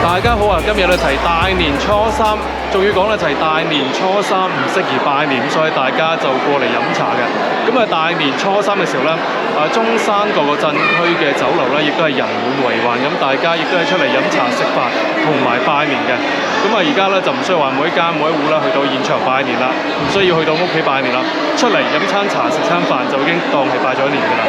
大家好啊！今日咧係大年初三，仲要講咧就係大年初三唔適宜拜年，所以大家就過嚟飲茶嘅。咁啊，大年初三嘅時候咧，中山各個鎮區嘅酒樓咧，亦都係人滿為患，咁大家亦都係出嚟飲茶食飯同埋拜年嘅。咁啊，而家咧就唔需要話每一間每一戶啦，去到現場拜年啦，唔需要去到屋企拜年啦，出嚟飲餐茶食餐飯就已經當係拜咗年㗎啦。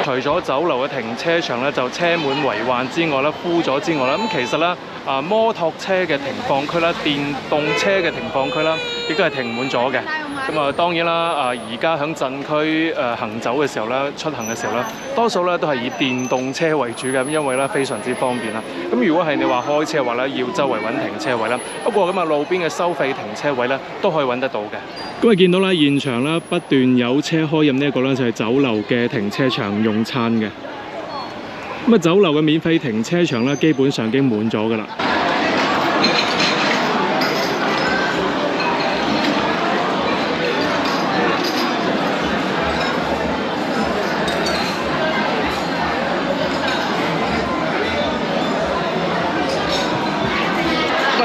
除咗酒樓嘅停車場咧就車滿為患之外咧，枯咗之外咧，咁其實咧摩托車嘅停放區啦、電動車嘅停放區啦，亦都係停滿咗嘅。咁啊，當然啦，而家喺鎮區行走嘅時候咧，出行嘅時候咧，多數咧都係以電動車為主嘅，因為咧非常之方便啦。咁如果係你話開車嘅話咧，要周圍揾停車位啦。不過咁啊，路邊嘅收費停車位咧都可以揾得到嘅。咁啊，見到啦，現場咧不斷有車開入呢一個咧就係酒樓嘅停車場用餐嘅。咁啊，酒樓嘅免費停車場咧基本上已經滿咗㗎啦。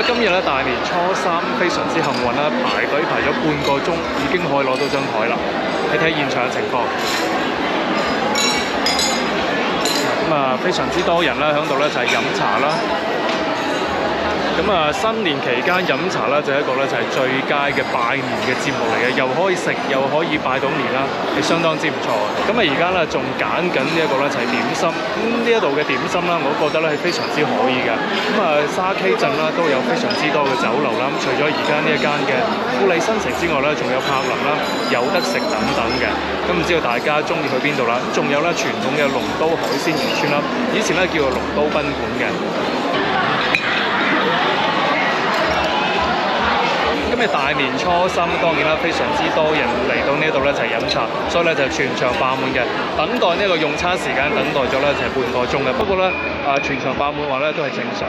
今日咧大年初三非常之幸運啦，排隊排咗半個鐘，已經可以攞到張台啦。睇睇現場嘅情況，咁啊非常之多人啦，喺度咧就係飲茶啦。咁啊，新年期間飲茶啦，就係一個咧就係最佳嘅拜年嘅節目嚟嘅，又可以食又可以拜到年啦，係相當之唔錯嘅。咁啊，而家咧仲揀緊呢一個咧就係點心，咁呢一度嘅點心啦，我覺得咧係非常之可以嘅。咁啊，沙溪鎮啦都有非常之多嘅酒樓啦，咁除咗而家呢一間嘅富麗新城之外咧，仲有柏林啦、有得食等等嘅。咁唔知道大家中意去邊度啦？仲有咧傳統嘅龍都海鮮漁村啦，以前咧叫做龍都賓館嘅。今日大年初三，當然啦，非常之多人嚟到呢度咧就係飲茶，所以咧就全場爆滿嘅。等待呢個用餐時間等待咗咧就係半個鐘嘅，不過咧全場爆滿話咧都係正常。